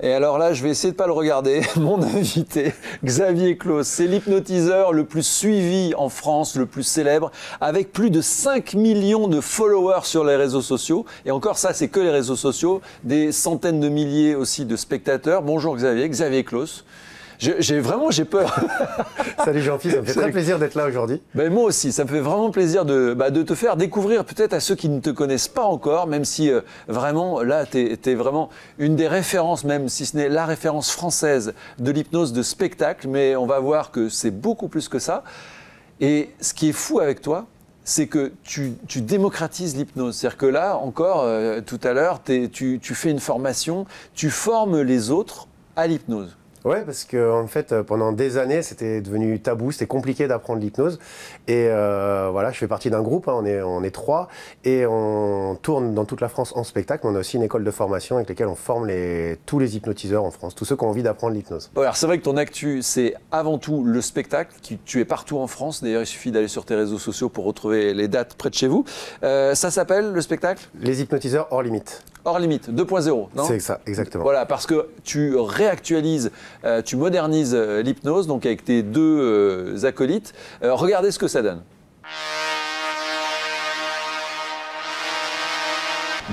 Et alors là, je vais essayer de ne pas le regarder. Mon invité, Xavier Claus, c'est l'hypnotiseur le plus suivi en France, le plus célèbre, avec plus de 5 millions de followers sur les réseaux sociaux. Et encore ça, c'est que les réseaux sociaux, des centaines de milliers aussi de spectateurs. Bonjour Xavier, Xavier Claus. J'ai peur. Salut Jean-Philippe, ça me fait très plaisir d'être là aujourd'hui. Ben moi aussi, ça me fait vraiment plaisir de te faire découvrir peut-être à ceux qui ne te connaissent pas encore, même si vraiment là, tu es vraiment une des références, même si ce n'est la référence française de l'hypnose de spectacle, mais on va voir que c'est beaucoup plus que ça. Et ce qui est fou avec toi, c'est que tu démocratises l'hypnose. C'est-à-dire que là, encore, tout à l'heure, tu fais une formation, tu formes les autres à l'hypnose. Ouais, parce que en fait, pendant des années, c'était devenu tabou, c'était compliqué d'apprendre l'hypnose. Et voilà, je fais partie d'un groupe, hein, on est 3, et on tourne dans toute la France en spectacle. On a aussi une école de formation avec laquelle on forme tous les hypnotiseurs en France, tous ceux qui ont envie d'apprendre l'hypnose. Ouais, alors c'est vrai que ton actu, c'est avant tout le spectacle. Tu es partout en France. D'ailleurs, il suffit d'aller sur tes réseaux sociaux pour retrouver les dates près de chez vous. Ça s'appelle, le spectacle ? Les hypnotiseurs hors limite. Hors limite, 2.0, non ? C'est ça, exactement. Voilà, parce que tu réactualises, tu modernises l'hypnose, donc avec tes deux acolytes. Regardez ce que ça donne.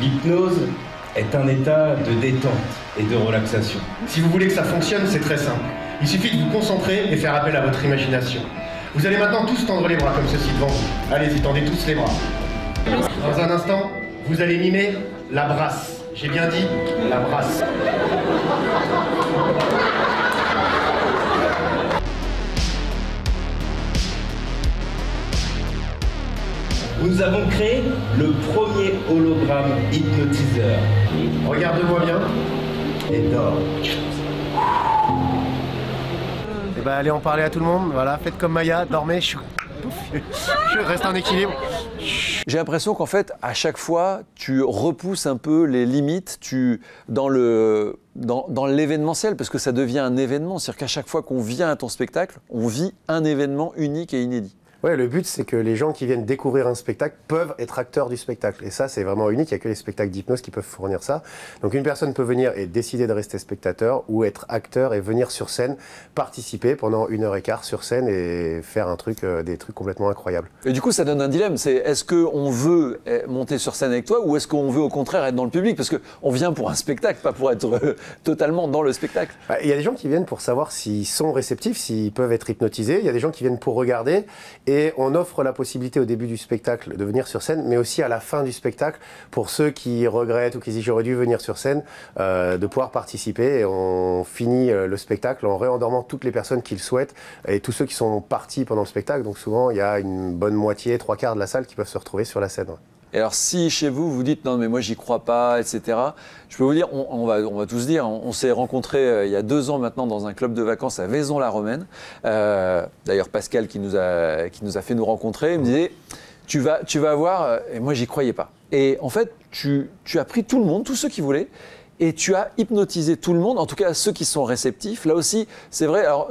L'hypnose est un état de détente et de relaxation. Si vous voulez que ça fonctionne, c'est très simple. Il suffit de vous concentrer et faire appel à votre imagination. Vous allez maintenant tous tendre les bras comme ceci devant vous. Allez-y, tendez tous les bras. Dans un instant, vous allez mimer la brasse. J'ai bien dit la brasse. Nous avons créé le premier hologramme hypnotiseur. Regarde-moi bien et dors. Et ben, allez en parler à tout le monde, voilà, faites comme Maya, dormez, je reste en équilibre. J'ai l'impression qu'en fait, à chaque fois, tu repousses un peu les limites dans l'événementiel, parce que ça devient un événement. C'est-à-dire qu'à chaque fois qu'on vient à ton spectacle, on vit un événement unique et inédit. Ouais, le but, c'est que les gens qui viennent découvrir un spectacle peuvent être acteurs du spectacle. Et ça, c'est vraiment unique. Il n'y a que les spectacles d'hypnose qui peuvent fournir ça. Donc, une personne peut venir et décider de rester spectateur ou être acteur et venir sur scène, participer pendant 1h15 sur scène et faire des trucs complètement incroyables. Et du coup, ça donne un dilemme. C'est est-ce qu'on veut monter sur scène avec toi ou est-ce qu'on veut au contraire être dans le public ? Parce qu'on vient pour un spectacle, pas pour être totalement dans le spectacle. Il y a des gens qui viennent pour savoir s'ils sont réceptifs, s'ils peuvent être hypnotisés. Il y a des gens qui viennent pour regarder. Et on offre la possibilité au début du spectacle de venir sur scène, mais aussi à la fin du spectacle, pour ceux qui regrettent ou qui disent j'aurais dû venir sur scène, de pouvoir participer. Et on finit le spectacle en réendormant toutes les personnes qui le souhaitent et tous ceux qui sont partis pendant le spectacle. Donc souvent, il y a une bonne moitié, 3/4 de la salle qui peuvent se retrouver sur la scène. Et alors si chez vous, vous dites non mais moi j'y crois pas, etc. Je peux vous dire, on va tous dire, on s'est rencontrés il y a 2 ans maintenant dans un club de vacances à Vaison-la-Romaine. D'ailleurs Pascal qui nous a fait nous rencontrer, il me disait tu vas voir, et moi j'y croyais pas. Et en fait tu as pris tout le monde, tous ceux qui voulaient, et tu as hypnotisé tout le monde, en tout cas ceux qui sont réceptifs. Là aussi, c'est vrai, alors,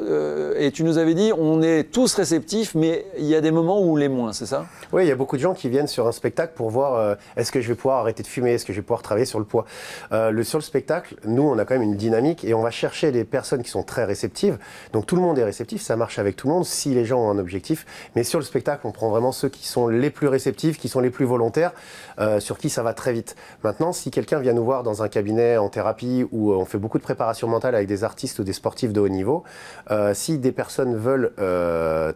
et tu nous avais dit, on est tous réceptifs, mais il y a des moments où les moins, c'est ça ? Oui, il y a beaucoup de gens qui viennent sur un spectacle pour voir est-ce que je vais pouvoir arrêter de fumer, est-ce que je vais pouvoir travailler sur le poids. Sur le spectacle, nous, on a quand même une dynamique et on va chercher des personnes qui sont très réceptives. Donc tout le monde est réceptif, ça marche avec tout le monde si les gens ont un objectif. Mais sur le spectacle, on prend vraiment ceux qui sont les plus réceptifs, qui sont les plus volontaires, sur qui ça va très vite. Maintenant, si quelqu'un vient nous voir dans un cabinet en thérapie où on fait beaucoup de préparation mentale avec des artistes ou des sportifs de haut niveau, si des personnes veulent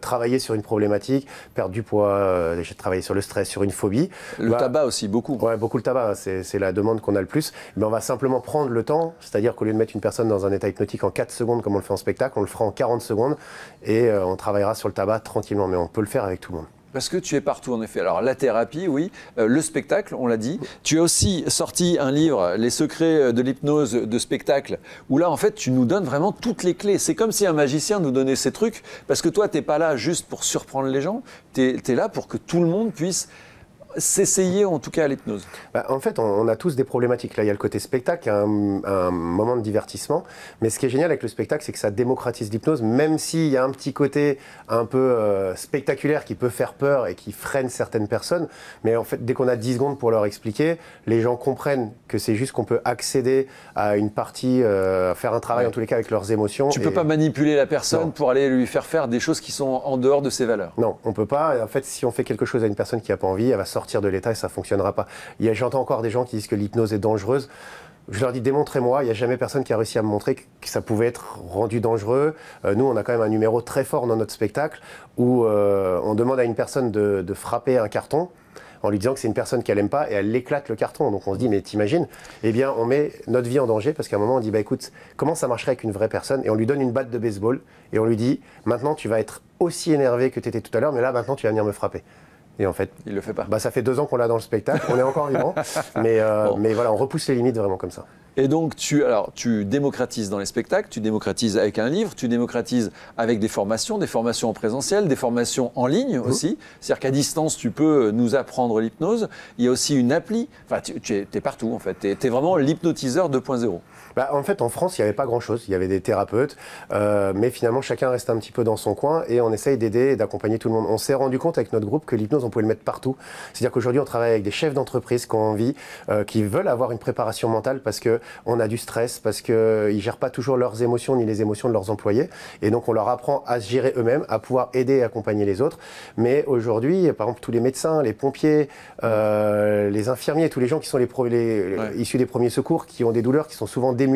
travailler sur une problématique, perdre du poids, travailler sur le stress, sur une phobie. Le tabac aussi, beaucoup. Ouais, beaucoup le tabac, c'est la demande qu'on a le plus. Mais on va simplement prendre le temps, c'est-à-dire qu'au lieu de mettre une personne dans un état hypnotique en 4 secondes comme on le fait en spectacle, on le fera en 40 secondes et on travaillera sur le tabac tranquillement, mais on peut le faire avec tout le monde. Parce que tu es partout, en effet. Alors, la thérapie, oui. Le spectacle, on l'a dit. Tu as aussi sorti un livre, Les secrets de l'hypnose de spectacle, où là, en fait, tu nous donnes vraiment toutes les clés. C'est comme si un magicien nous donnait ces trucs, parce que toi, tu n'es pas là juste pour surprendre les gens. Tu es là pour que tout le monde puisse s'essayer en tout cas à l'hypnose? En fait, on a tous des problématiques. Là, il y a le côté spectacle, un moment de divertissement. Mais ce qui est génial avec le spectacle, c'est que ça démocratise l'hypnose, même s'il y a un petit côté un peu spectaculaire qui peut faire peur et qui freine certaines personnes. Mais en fait, dès qu'on a 10 secondes pour leur expliquer, les gens comprennent que c'est juste qu'on peut accéder à une partie, faire un travail en tous les cas avec leurs émotions. Tu ne peux pas manipuler la personne pour aller lui faire faire des choses qui sont en dehors de ses valeurs. Non, on ne peut pas. En fait, si on fait quelque chose à une personne qui n'a pas envie, elle va sortir de l'état et ça ne fonctionnera pas. J'entends encore des gens qui disent que l'hypnose est dangereuse. Je leur dis, démontrez-moi. Il n'y a jamais personne qui a réussi à me montrer que ça pouvait être rendu dangereux. Nous, on a quand même un numéro très fort dans notre spectacle où on demande à une personne de frapper un carton en lui disant que c'est une personne qu'elle n'aime pas et elle éclate le carton. Donc on se dit, mais t'imagines? Eh bien, on met notre vie en danger parce qu'à un moment, on dit, bah écoute, comment ça marcherait avec une vraie personne? Et on lui donne une batte de baseball et on lui dit, maintenant, tu vas être aussi énervé que tu étais tout à l'heure, mais là, maintenant, tu vas venir me frapper. Et en fait, il le fait pas. Bah, ça fait 2 ans qu'on l'a dans le spectacle, on est encore vivant, mais voilà, on repousse les limites vraiment comme ça. Et donc, tu démocratises dans les spectacles, tu démocratises avec un livre, tu démocratises avec des formations en présentiel, des formations en ligne aussi. C'est-à-dire qu'à distance, tu peux nous apprendre l'hypnose. Il y a aussi une appli. Enfin, tu es partout, en fait. Tu es vraiment l'hypnotiseur 2.0. Bah, en fait, en France, il n'y avait pas grand-chose. Il y avait des thérapeutes, mais finalement, chacun reste un petit peu dans son coin et on essaye d'aider et d'accompagner tout le monde. On s'est rendu compte avec notre groupe que l'hypnose, on pouvait le mettre partout. C'est-à-dire qu'aujourd'hui, on travaille avec des chefs d'entreprise qui ont envie, qui veulent avoir une préparation mentale parce qu'on a du stress, parce qu'ils ne gèrent pas toujours leurs émotions ni les émotions de leurs employés. Et donc, on leur apprend à se gérer eux-mêmes, à pouvoir aider et accompagner les autres. Mais aujourd'hui, par exemple, tous les médecins, les pompiers, les infirmiers, tous les gens qui sont issus des premiers secours, qui ont des douleurs, qui sont souvent démunis,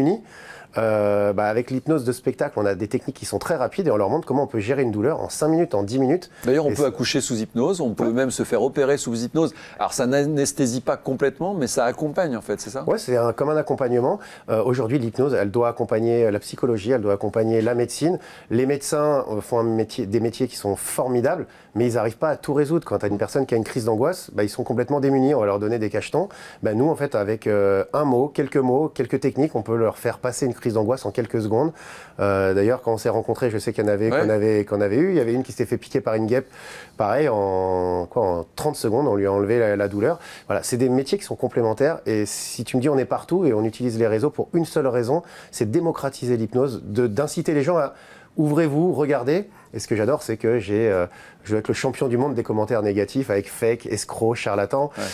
avec l'hypnose de spectacle, on a des techniques qui sont très rapides et on leur montre comment on peut gérer une douleur en 5 minutes, en 10 minutes. D'ailleurs, on peut accoucher sous hypnose, on peut même se faire opérer sous hypnose. Alors, ça n'anesthésie pas complètement, mais ça accompagne en fait, c'est ça? Ouais, c'est comme un accompagnement. Aujourd'hui, l'hypnose, elle doit accompagner la psychologie, elle doit accompagner la médecine. Les médecins font des métiers qui sont formidables, mais ils n'arrivent pas à tout résoudre. Quand tu as une personne qui a une crise d'angoisse, ils sont complètement démunis, on va leur donner des cachetons. Nous, en fait, avec un mot, quelques techniques, on peut leur faire passer une crise d'angoisse en quelques secondes. D'ailleurs, quand on s'est rencontrés, je sais qu'il y en avait qu'on avait eu. Il y avait une qui s'était fait piquer par une guêpe, pareil, en 30 secondes, on lui a enlevé la douleur. Voilà, c'est des métiers qui sont complémentaires. Et si tu me dis on est partout et on utilise les réseaux pour une seule raison, c'est démocratiser l'hypnose, d'inciter les gens à ouvrez-vous, regardez. Et ce que j'adore, c'est que je vais être le champion du monde des commentaires négatifs avec fake, escroc, charlatan. Ouais.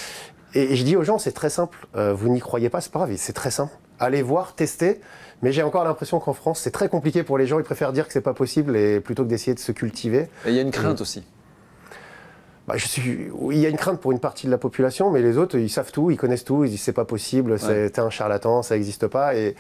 Et je dis aux gens, c'est très simple. Vous n'y croyez pas, c'est pas grave, c'est très simple. Allez voir, tester. Mais j'ai encore l'impression qu'en France, c'est très compliqué pour les gens. Ils préfèrent dire que c'est pas possible plutôt que d'essayer de se cultiver. Et il y a une crainte aussi. Il y a une crainte pour une partie de la population, mais les autres, ils savent tout, ils connaissent tout, ils disent c'est pas possible, t'es un charlatan, ça n'existe pas. Et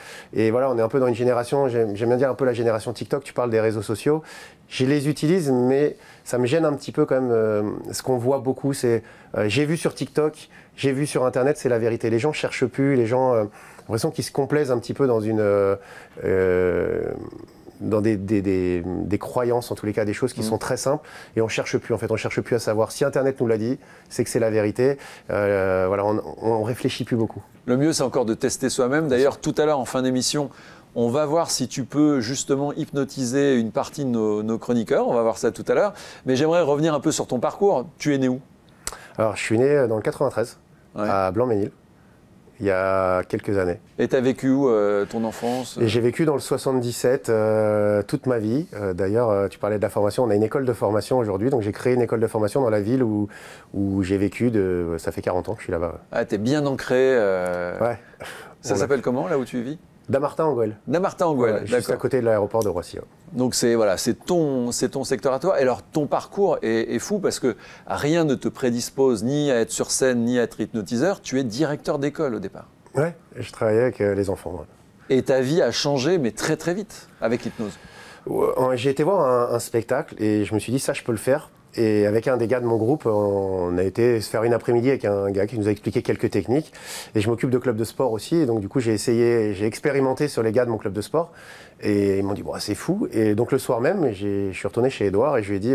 voilà, on est un peu dans une génération, j'aime bien dire un peu la génération TikTok, tu parles des réseaux sociaux. Je les utilise, mais ça me gêne un petit peu quand même. Ce qu'on voit beaucoup, c'est j'ai vu sur TikTok, j'ai vu sur Internet, c'est la vérité. Les gens cherchent plus, les gens ont l'impression qu'ils se complaisent un petit peu dans dans des croyances, en tous les cas, des choses qui sont très simples, et on cherche plus, en fait, on cherche plus à savoir. Si Internet nous l'a dit, c'est que c'est la vérité. Voilà, on réfléchit plus beaucoup. Le mieux, c'est encore de tester soi-même. D'ailleurs, tout à l'heure, en fin d'émission, on va voir si tu peux justement hypnotiser une partie de nos chroniqueurs. On va voir ça tout à l'heure. Mais j'aimerais revenir un peu sur ton parcours. Tu es né où? Alors, je suis né dans le 93, à Blanc-Ménil. Il y a quelques années. Et tu as vécu où ton enfance? J'ai vécu dans le 77 toute ma vie. D'ailleurs, tu parlais de la formation. On a une école de formation aujourd'hui. Donc j'ai créé une école de formation dans la ville où j'ai vécu. Ça fait 40 ans que je suis là-bas. Ah, t'es bien ancré. Ouais. Ça s'appelle comment, là où tu vis? Damartin-en-Goël. Damartin-en-Goël, juste à côté de l'aéroport de Roissy. Donc c'est ton secteur à toi. Et alors ton parcours est fou parce que rien ne te prédispose ni à être sur scène ni à être hypnotiseur. Tu es directeur d'école au départ. Ouais, je travaillais avec les enfants. Ouais. Et ta vie a changé, mais très très vite avec l'hypnose. J'ai été voir un spectacle et je me suis dit ça je peux le faire. Et avec un des gars de mon groupe, on a été se faire une après-midi avec un gars qui nous a expliqué quelques techniques. Et je m'occupe de club de sport aussi. Et donc du coup, j'ai expérimenté sur les gars de mon club de sport. Et ils m'ont dit, bon, c'est fou. Et donc le soir même, je suis retourné chez Edouard et je lui ai dit,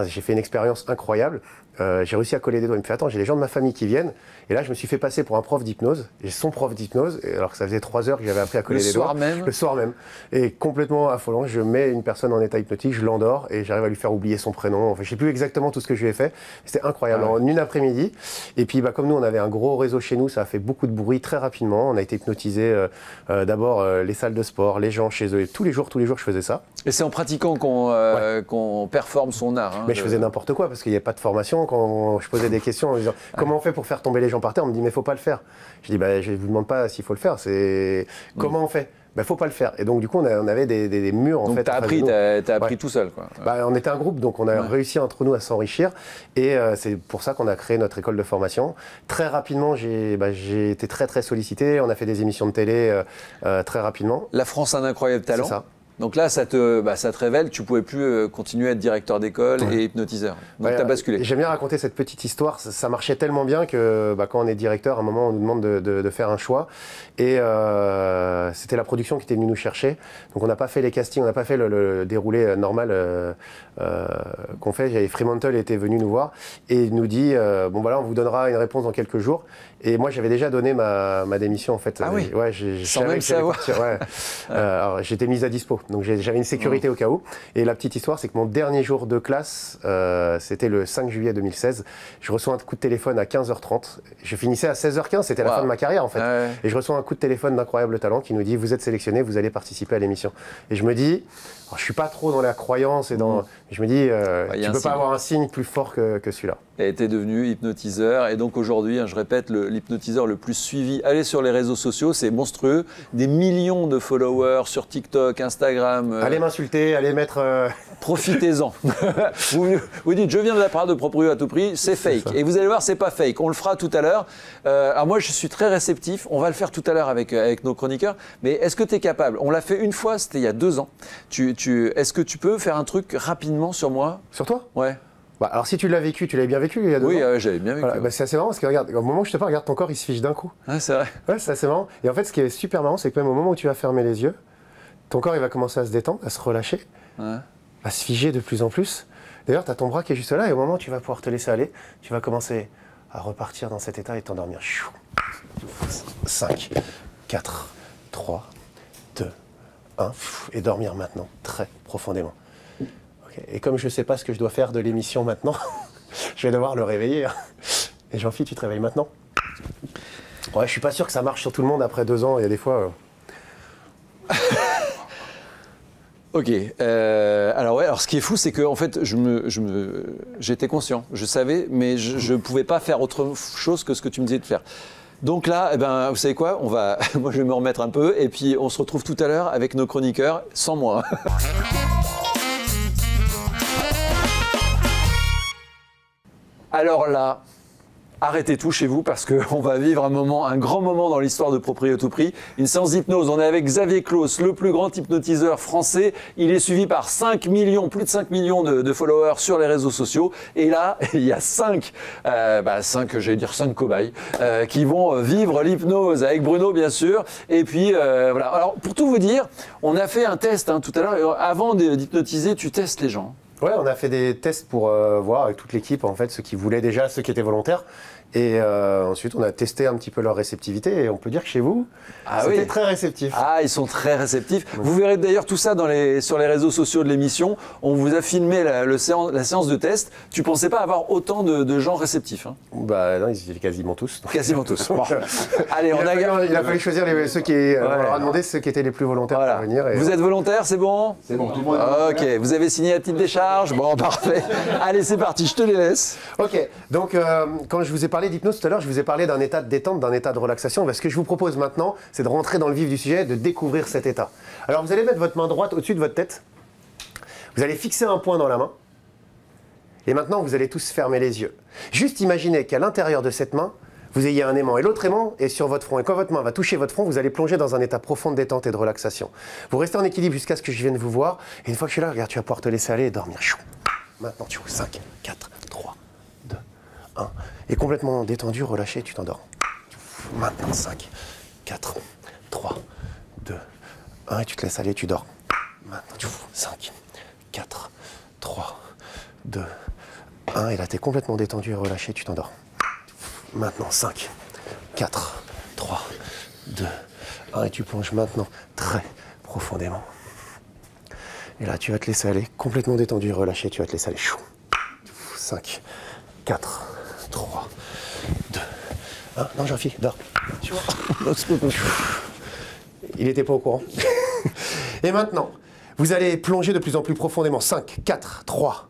j'ai fait une expérience incroyable. J'ai réussi à coller des doigts. Il me fait attends, j'ai les gens de ma famille qui viennent. Et là, je me suis fait passer pour un prof d'hypnose. J'ai son prof d'hypnose, alors que ça faisait 3 heures que j'avais appris à coller des doigts. Le soir même. Et complètement affolant, je mets une personne en état hypnotique, je l'endors et j'arrive à lui faire oublier son prénom. Enfin, je sais plus exactement tout ce que je lui ai fait. C'était incroyable. En une après-midi. Et puis, comme nous, on avait un gros réseau chez nous, ça a fait beaucoup de bruit très rapidement. On a été hypnotisé d'abord les salles de sport, les gens chez eux. Et tous les jours, je faisais ça. Et c'est en pratiquant qu'on performe son art. Hein, mais je faisais n'importe quoi parce qu'il n'y avait pas de formation. Quand je posais des questions en disant comment on fait pour faire tomber les gens par terre, on me dit mais faut pas le faire. Je dis je ne vous demande pas s'il faut le faire, c'est comment on fait. Faut pas le faire. Et donc du coup on avait des murs en fait. Donc t'as appris tout seul quoi. On était un groupe donc on a réussi entre nous à s'enrichir et c'est pour ça qu'on a créé notre école de formation. Très rapidement j'ai été très sollicité. On a fait des émissions de télé très rapidement. La France a un incroyable talent. C'est ça. Donc là, ça te révèle que tu ne pouvais plus continuer à être directeur d'école et hypnotiseur. Donc tu as basculé. J'aime bien raconter cette petite histoire. Ça marchait tellement bien que quand on est directeur, à un moment, on nous demande de faire un choix. Et c'était la production qui était venue nous chercher. Donc on n'a pas fait les castings, on n'a pas fait le déroulé normal qu'on fait. Fremantle était venu nous voir et il nous dit on vous donnera une réponse dans quelques jours. Et moi, j'avais déjà donné ma démission en fait. Ah oui. Sans même savoir. Alors j'étais mise à dispo. Donc j'avais une sécurité au cas où. Et la petite histoire, c'est que mon dernier jour de classe, c'était le 5 juillet 2016. Je reçois un coup de téléphone à 15h30. Je finissais à 16h15, c'était la fin de ma carrière en fait. Et je reçois un coup de téléphone d'Incroyable Talent qui nous dit vous êtes sélectionné, vous allez participer à l'émission. Et je me dis, alors, je suis pas trop dans la croyance et dans. Je me dis, tu peux pas avoir un signe plus fort que celui-là. Et tu es devenu hypnotiseur. Et donc aujourd'hui, je répète, l'hypnotiseur le plus suivi. Allez sur les réseaux sociaux, c'est monstrueux. Des millions de followers sur TikTok, Instagram. Allez m'insulter, allez mettre. Profitez-en. vous dites, je viens de la part de Proprio à tout prix, c'est fake. Et vous allez voir, c'est pas fake. On le fera tout à l'heure. Alors moi, je suis très réceptif. On va le faire tout à l'heure avec nos chroniqueurs. Mais est-ce que tu es capable? On l'a fait une fois, c'était il y a 2 ans. Est-ce que tu peux faire un truc rapidement sur moi? Sur toi? Ouais. Alors si tu l'as vécu, tu l'avais bien vécu il y a 2 ans. Oui, j'avais bien vécu. Voilà. C'est assez marrant parce que regarde, au moment où je te parle, regarde ton corps, il se fiche d'un coup. Ah, c'est vrai. Ouais, c'est assez marrant. Et en fait, ce qui est super marrant, c'est que même au moment où tu vas fermer les yeux, ton corps il va commencer à se détendre, à se relâcher, à se figer de plus en plus. D'ailleurs, tu as ton bras qui est juste là et au moment où tu vas pouvoir te laisser aller, tu vas commencer à repartir dans cet état et t'endormir. 5, 4, 3, 2, 1. Et dormir maintenant, très profondément. Et comme je ne sais pas ce que je dois faire de l'émission maintenant, je vais devoir le réveiller. Et Jean-Philippe, tu te réveilles maintenant? Ouais, je suis pas sûr que ça marche sur tout le monde après 2 ans. Il y a des fois... Ok. Alors ce qui est fou, c'est que en fait, j'étais conscient, je savais, mais je ne pouvais pas faire autre chose que ce que tu me disais de faire. Donc là, vous savez quoi? Moi, je vais me remettre un peu, et puis on se retrouve tout à l'heure avec nos chroniqueurs, sans moi. Alors là, arrêtez tout chez vous parce qu'on va vivre un grand moment dans l'histoire de Proprio à tout prix. Une séance d'hypnose. On est avec Xavier Claus, le plus grand hypnotiseur français. Il est suivi par 5 millions, plus de 5 millions de followers sur les réseaux sociaux. Et là, il y a 5 cobayes qui vont vivre l'hypnose avec Bruno, bien sûr. Et puis, voilà. Alors, pour tout vous dire, on a fait un test tout à l'heure. Avant d'hypnotiser, tu testes les gens. Ouais, on a fait des tests pour voir avec toute l'équipe, en fait, ceux qui voulaient déjà, ceux qui étaient volontaires. Et ensuite, on a testé un petit peu leur réceptivité. Et on peut dire que chez vous, c'était très réceptif. Ah, ils sont très réceptifs. Oui. Vous verrez d'ailleurs tout ça sur les réseaux sociaux de l'émission. On vous a filmé la séance de test. Tu ne pensais pas avoir autant de gens réceptifs, hein? Non, ils étaient quasiment tous. Quasiment tous. Bon. Allez, il a fallu choisir ceux qui... On leur a demandé ceux qui étaient les plus volontaires pour venir. Vous êtes volontaires, c'est bon? C'est bon, tout le monde. Ok, vous avez signé la petite décharge? Bon, parfait. Allez, c'est parti, je te les laisse. Ok, donc quand je vous ai parlé d'hypnose tout à l'heure, je vous ai parlé d'un état de détente, d'un état de relaxation. Ce que je vous propose maintenant, c'est de rentrer dans le vif du sujet, de découvrir cet état. Alors vous allez mettre votre main droite au-dessus de votre tête. Vous allez fixer un point dans la main. Et maintenant, vous allez tous fermer les yeux. Juste imaginez qu'à l'intérieur de cette main, vous ayez un aimant et l'autre aimant est sur votre front. Et quand votre main va toucher votre front, vous allez plonger dans un état profond de détente et de relaxation. Vous restez en équilibre jusqu'à ce que je vienne vous voir. Et une fois que je suis là, regarde, tu vas pouvoir te laisser aller et dormir. Maintenant, tu vois, 5, 4, 3, 2, 1. Et complètement détendu, relâché, tu t'endors. Maintenant, 5, 4, 3, 2, 1. Et tu te laisses aller, tu dors. Maintenant, 5, 4, 3, 2, 1. Et là, tu es complètement détendu et relâché, tu t'endors. Maintenant, 5, 4, 3, 2, 1. Et tu plonges maintenant très profondément. Et là, tu vas te laisser aller, complètement détendu et relâché, tu vas te laisser aller. 5, 4, 3, 2, 1. Non, Jean-Philippe, dors. Il n'était pas au courant. Et maintenant, vous allez plonger de plus en plus profondément. 5, 4, 3,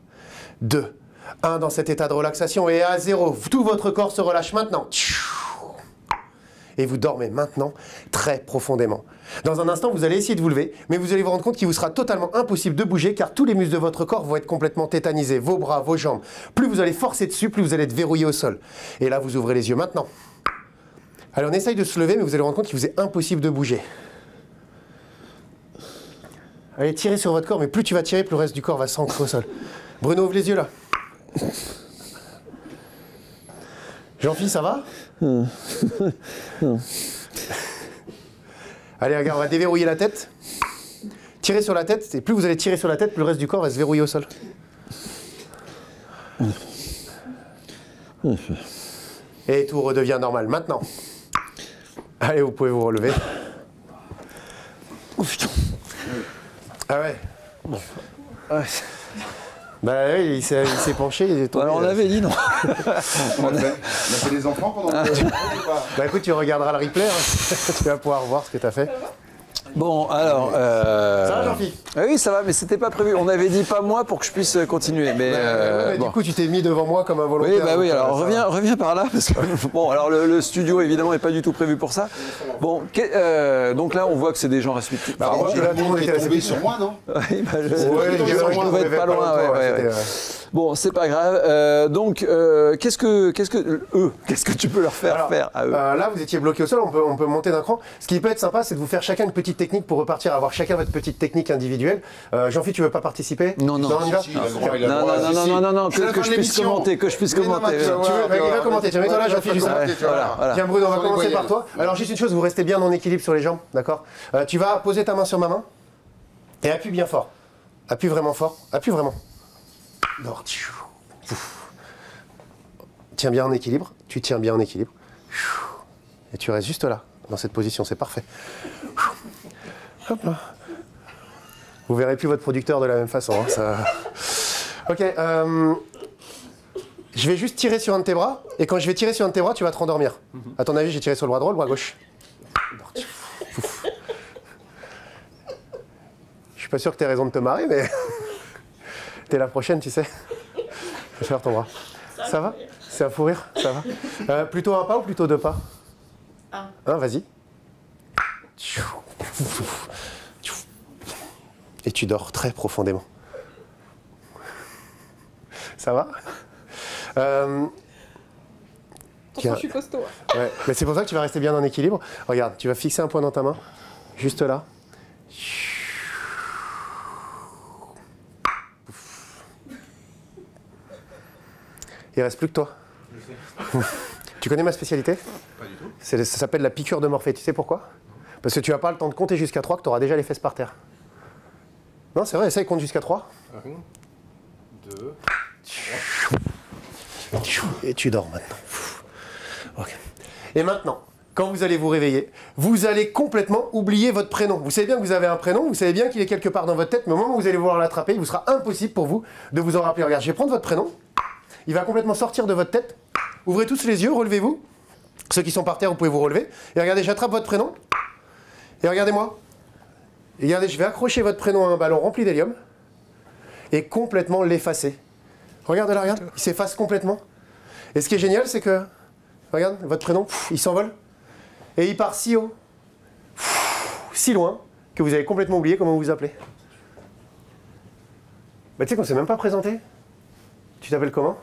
2, 1 dans cet état de relaxation. Et à 0, tout votre corps se relâche maintenant. Et vous dormez maintenant très profondément. Dans un instant, vous allez essayer de vous lever, mais vous allez vous rendre compte qu'il vous sera totalement impossible de bouger car tous les muscles de votre corps vont être complètement tétanisés. Vos bras, vos jambes. Plus vous allez forcer dessus, plus vous allez être verrouillé au sol. Et là, vous ouvrez les yeux maintenant. Allez, on essaye de se lever, mais vous allez vous rendre compte qu'il vous est impossible de bouger. Allez, tirez sur votre corps, mais plus tu vas tirer, plus le reste du corps va s'ancrer au sol. Bruno, ouvre les yeux là. Jean-Philippe, ça va? Allez, regarde, on va déverrouiller la tête. Tirez sur la tête, et plus vous allez tirer sur la tête, plus le reste du corps va se verrouiller au sol. Et tout redevient normal. Maintenant, allez, vous pouvez vous relever. Oh putain. Ah ouais. Ouais. Bah oui, il s'est penché, il est tombé. Alors on avait dit non. On a fait des enfants pendant Bah écoute, tu regarderas le replay, hein. Tu vas pouvoir voir ce que tu as fait. Bon, alors... Ça va, Jean-Philippe? Oui, ça va, mais c'était pas prévu. On avait dit pas moi pour que je puisse continuer. Mais, mais bon. Du coup, tu t'es mis devant moi comme un volontaire. Oui, bah oui, alors ça... reviens par là. Parce que, bon, alors le studio, évidemment, n'est pas du tout prévu pour ça. Bon, donc là, on voit que c'est des gens respectifs. Bah, moi, là, tout le monde était tombé sur moi, non? Oui, bah, Ouais, je devais être pas loin. Ouais. Bon, c'est pas grave. Donc, qu'est-ce que tu peux leur faire à eux? Là, vous étiez bloqué au sol, on peut monter d'un cran. Ce qui peut être sympa, c'est de vous faire chacun une petite technique pour repartir, avoir chacun votre petite technique individuelle. Jean-Philippe, tu veux pas participer? Non. Non, que je puisse commenter, Il va commenter. Tiens, mets-toi là, Jean-Philippe, juste là. Tiens, Bruno, on va commencer par toi. Alors, juste une chose, vous restez bien en équilibre sur les jambes, d'accord? Tu vas poser ta main sur ma main et appuie bien fort. Appuie vraiment fort. Appuie vraiment. Dors. Tiens bien en équilibre. Tu tiens bien en équilibre. Et tu restes juste là, dans cette position. C'est parfait. Hop là. Vous verrez plus votre producteur de la même façon. Hein, ça... Ok. Je vais juste tirer sur un de tes bras. Et quand je vais tirer sur un de tes bras, tu vas te rendormir. À ton avis, j'ai tiré sur le bras droit ou le bras gauche? Je suis pas sûr que tu aies raison de te marrer, mais... T'es la prochaine, tu sais. Je vais faire ton bras. Ça va? C'est un fou rire? Ça va? Plutôt un pas ou plutôt deux pas? Un, vas-y. Et tu dors très profondément. Ça va? Je suis costaud. Ouais. Mais c'est pour ça que tu vas rester bien en équilibre. Regarde, tu vas fixer un point dans ta main. Juste là. Il reste plus que toi. Tu connais ma spécialité? Pas du tout. Ça s'appelle la piqûre de Morphée. Tu sais pourquoi? Parce que tu n'as pas le temps de compter jusqu'à 3, que tu auras déjà les fesses par terre. Non, c'est vrai, essaye, compte jusqu'à 3. 1, 2... Et tu dors maintenant. Okay. Et maintenant, quand vous allez vous réveiller, vous allez complètement oublier votre prénom. Vous savez bien que vous avez un prénom, vous savez bien qu'il est quelque part dans votre tête, mais au moment où vous allez vouloir l'attraper, il vous sera impossible pour vous de vous en rappeler. Regarde, je vais prendre votre prénom. Il va complètement sortir de votre tête. Ouvrez tous les yeux, relevez-vous. Ceux qui sont par terre, vous pouvez vous relever. Et regardez, j'attrape votre prénom. Et regardez-moi. Et regardez, je vais accrocher votre prénom à un ballon rempli d'hélium. Et complètement l'effacer. Regarde là, regarde. Il s'efface complètement. Et ce qui est génial, c'est que... Regarde, votre prénom, il s'envole. Et il part si haut, si loin, que vous avez complètement oublié comment vous vous appelez. Bah tu sais qu'on ne s'est même pas présenté. Tu t'appelles comment?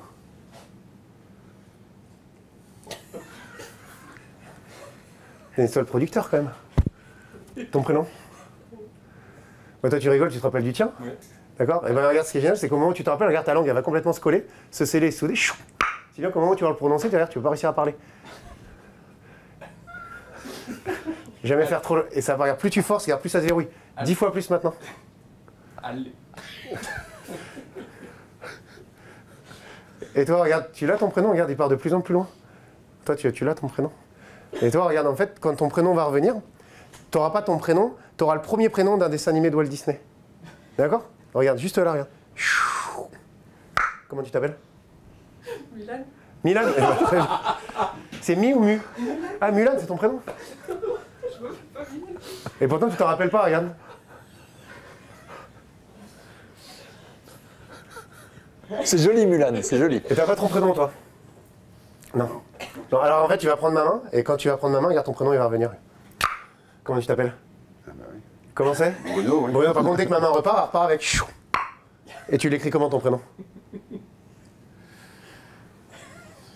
C'est toi le producteur quand même. Ton prénom? Bah toi tu rigoles, tu te rappelles du tien? Oui. D'accord? Et ben regarde, ce qui est génial, c'est qu'au moment où tu te rappelles, regarde ta langue, elle va complètement se coller, se sceller, se souder. Sinon, qu'au moment où tu vas le prononcer, tu vas pas réussir à parler. Jamais faire trop... Et ça va, regarde, plus tu forces, regarde, plus ça se verrouille. 10 fois plus maintenant. Allez. Et toi, regarde, tu l'as ton prénom, regarde, il part de plus en plus loin. Toi, tu l'as ton prénom. Et toi, regarde, en fait, quand ton prénom va revenir, tu n'auras pas ton prénom, tu auras le premier prénom d'un dessin animé de Walt Disney. D'accord? Regarde, juste là, regarde. Comment tu t'appelles? Milan. Milan? C'est Mi ou Mu? Ah, Mulan, c'est ton prénom? Et pourtant, tu t'en rappelles pas, regarde. C'est joli, Mulan, c'est joli. Et t'as pas ton prénom, toi? Non. Non. Alors, en fait, tu vas prendre ma main, et quand tu vas prendre ma main, regarde ton prénom, il va revenir. Comment tu t'appelles? Ah bah oui. Comment c'est? Bruno, oui. Bruno, par contre, dès que ma main repart, elle repart avec chou. Et tu l'écris comment ton prénom?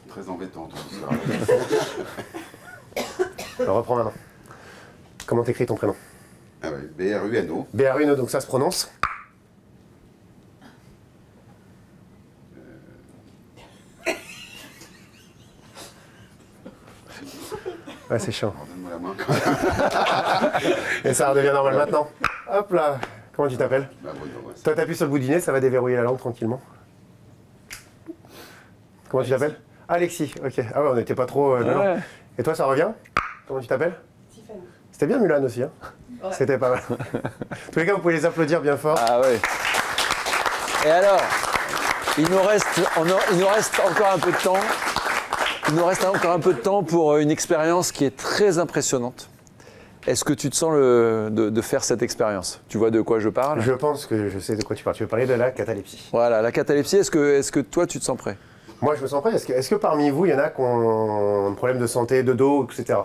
Très embêtant tout ça. Alors, reprends ma main. Comment t'écris ton prénom? Ah oui, B-R-U-N-O. B-R-U-N-O, donc ça se prononce. Ouais, c'est chiant. Alors, donne-moi la main quand même. Et ça redevient normal maintenant. Hop là. Comment tu t'appelles? Bah Bruno, ouais. Toi, t'appuies sur le bout du nez, ça va déverrouiller la langue tranquillement. Comment tu t'appelles? Alexis, ok. Ah ouais, on n'était pas trop... violents. Ouais. Et toi, ça revient? Comment tu t'appelles? Tiffany. C'était bien Mulan aussi, hein? Ouais. C'était pas mal. En tous les cas, vous pouvez les applaudir bien fort. Ah ouais. Et alors, il nous reste encore un peu de temps. Il nous reste encore un peu de temps pour une expérience qui est très impressionnante. Est-ce que tu te sens de faire cette expérience? Tu vois de quoi je parle? Je pense que je sais de quoi tu parles. Tu veux parler de la catalepsie. Voilà, la catalepsie, est-ce que toi tu te sens prêt? Moi, je me sens prêt. Est-ce que parmi vous, il y en a qui ont un problème de santé, de dos, etc.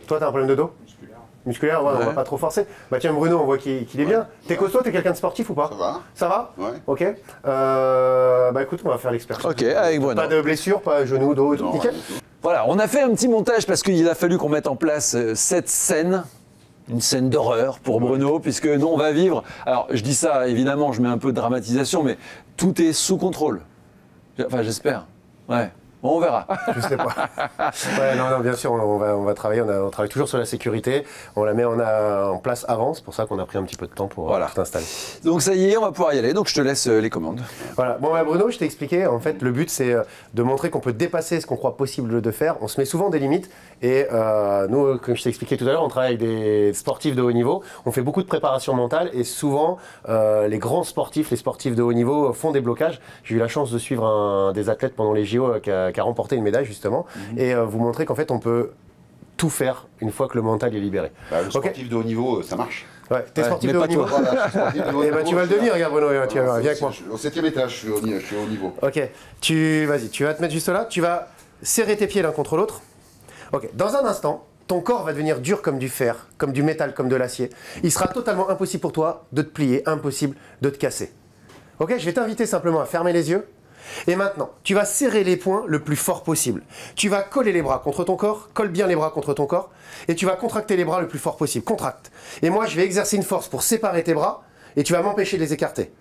Toi, t'as un problème de dos? Musculaire, ouais, on va Ouais. pas trop forcer. Bah tiens, Bruno, on voit qu'il est bien. T'es costaud, t'es quelqu'un de sportif ou pas? Ça va? Ça va? Ouais. Ok. Bah écoute, on va faire l'expertise. Ok, avec Bruno. Pas de blessure, pas genou, dos, tout Non, nickel. rien du tout. Voilà, on a fait un petit montage parce qu'il a fallu qu'on mette en place cette scène. Une scène d'horreur pour Bruno, puisque nous, on va vivre... Alors, je dis ça, évidemment, je mets un peu de dramatisation, mais tout est sous contrôle. Enfin, j'espère. Ouais. Bon, on verra. Je sais pas. Ouais, non, bien sûr, on va travailler. On travaille toujours sur la sécurité. On la met en place avant. C'est pour ça qu'on a pris un petit peu de temps pour Voilà. tout installer. Donc, ça y est, on va pouvoir y aller. Donc, je te laisse les commandes. Voilà. Bon, bah, Bruno, je t'ai expliqué. En fait, le but, c'est de montrer qu'on peut dépasser ce qu'on croit possible de faire. On se met souvent des limites. Et nous, comme je t'ai expliqué tout à l'heure, on travaille avec des sportifs de haut niveau. On fait beaucoup de préparation mentale. Et souvent, les grands sportifs, les sportifs de haut niveau font des blocages. J'ai eu la chance de suivre un des athlètes pendant les JO qui a remporté une médaille, justement. Et vous montrer qu'en fait, on peut tout faire une fois que le mental est libéré. Bah, le Ok. sportif de haut niveau, ça marche. Ouais, t'es Ouais, sportif mais de pas haut niveau. toi. Voilà, je suis sportif de haut Et bah niveau, tu vas le je suis devenir, là. regarde Bruno, tu vas, viens avec moi. Au 7e étage, je suis au niveau. Ok, vas-y, tu vas te mettre juste là, tu vas serrer tes pieds l'un contre l'autre. Ok, dans un instant, ton corps va devenir dur comme du fer, comme du métal, comme de l'acier. Il sera totalement impossible pour toi de te plier, impossible de te casser. Ok, je vais t'inviter simplement à fermer les yeux. Et maintenant, tu vas serrer les poings le plus fort possible. Tu vas coller les bras contre ton corps, colle bien les bras contre ton corps, et tu vas contracter les bras le plus fort possible. Contracte. Et moi, je vais exercer une force pour séparer tes bras, et tu vas m'empêcher de les écarter.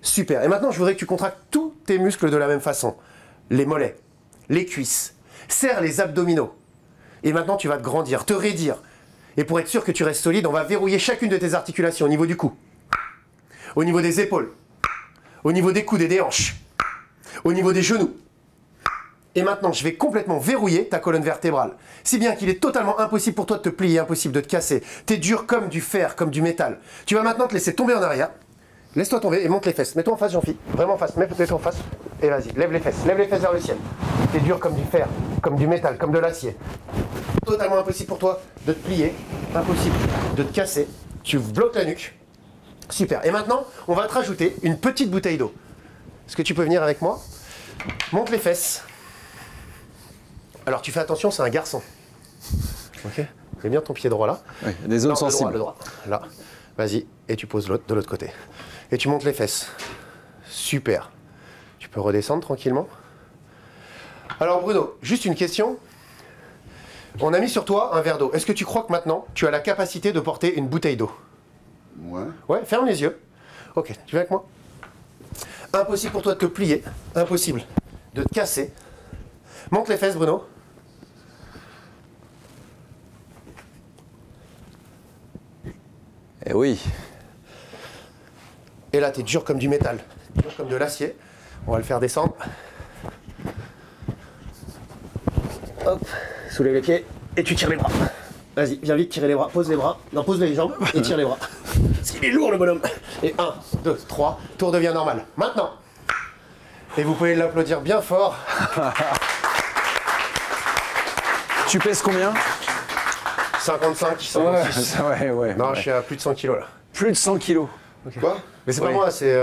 Super. Et maintenant, je voudrais que tu contractes tous tes muscles de la même façon. Les mollets, les cuisses, serre les abdominaux. Et maintenant, tu vas te grandir, te raidir. Et pour être sûr que tu restes solide, on va verrouiller chacune de tes articulations au niveau du cou, au niveau des épaules, au niveau des coudes et des hanches, au niveau des genoux. Et maintenant, je vais complètement verrouiller ta colonne vertébrale. Si bien qu'il est totalement impossible pour toi de te plier, impossible de te casser. T'es dur comme du fer, comme du métal. Tu vas maintenant te laisser tomber en arrière. Laisse-toi tomber et monte les fesses. Mets-toi en face, Jean-Philippe. Vraiment en face. Mets-toi en face. Et vas-y, lève les fesses. Lève les fesses vers le ciel. T'es dur comme du fer, comme du métal, comme de l'acier. Totalement impossible pour toi de te plier. Impossible de te casser. Tu bloques la nuque. Super. Et maintenant, on va te rajouter une petite bouteille d'eau. Est-ce que tu peux venir avec moi? Monte les fesses. Alors tu fais attention, c'est un garçon. Ok. Mets bien ton pied droit là. Oui, il y a des zones Non, sensibles. le droit. Là. Vas-y. Et tu poses l'autre de l'autre côté. Et tu montes les fesses. Super. Tu peux redescendre tranquillement. Alors Bruno, juste une question. On a mis sur toi un verre d'eau. Est-ce que tu crois que maintenant, tu as la capacité de porter une bouteille d'eau? Ouais. Ouais, ferme les yeux. Ok, tu viens avec moi? Impossible pour toi de te plier. Impossible de te casser. Monte les fesses, Bruno. Eh oui. Et là, t'es dur comme du métal, dur comme de l'acier. On va le faire descendre. Soulève les pieds et tu tires les bras. Vas-y, viens vite, tirer les bras. Pose les bras. Non, pose les jambes et tire les bras. Parce qu'il est lourd le bonhomme. Et 1, 2, 3. Tour devient normal. Maintenant. Et vous pouvez l'applaudir bien fort. Tu pèses combien? 55, 56. Ouais. Non, je suis à plus de 100 kilos là. Plus de 100 kilos. Quoi? Mais c'est pas moi, c'est.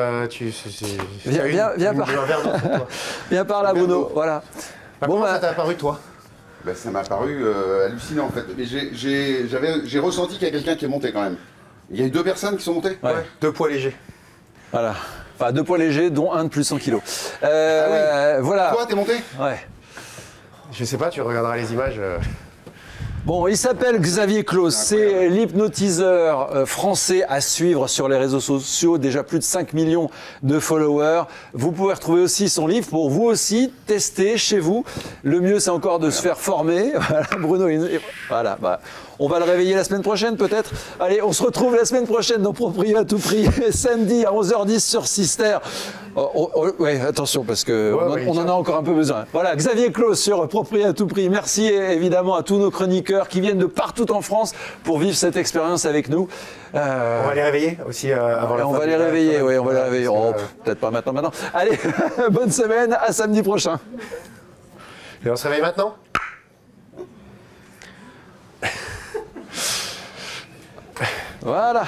Viens par Viens par là, Bruno. Voilà. Comment ça t'a apparu, toi? Ben, ça m'a paru hallucinant en fait. Mais j'ai ressenti qu'il y a quelqu'un qui est monté quand même. Il y a eu 2 personnes qui sont montées? Ouais. 2 poids légers. Voilà. Enfin, 2 poids légers, dont un de plus 100 kilos. Voilà. Toi, t'es monté? Ouais. Je sais pas, tu regarderas les images. Bon, il s'appelle Xavier Claus, c'est l'hypnotiseur français à suivre sur les réseaux sociaux, déjà plus de 5 millions de followers. Vous pouvez retrouver aussi son livre pour vous aussi tester chez vous. Le mieux, c'est encore de se faire former. Voilà, Bruno, voilà, bah, on va le réveiller la semaine prochaine peut-être. Allez, on se retrouve la semaine prochaine dans Proprio à tout prix, samedi à 11h10 sur Sister. Ouais, attention parce que on en a encore un peu besoin. Voilà, Xavier Claus sur Proprio à tout prix. Merci évidemment à tous nos chroniqueurs qui viennent de partout en France pour vivre cette expérience avec nous. On va les réveiller aussi avant la fin. On va les réveiller, oui, on va les réveiller. Peut-être pas maintenant. Allez, bonne semaine, à samedi prochain. Et on se réveille maintenant? Voilà.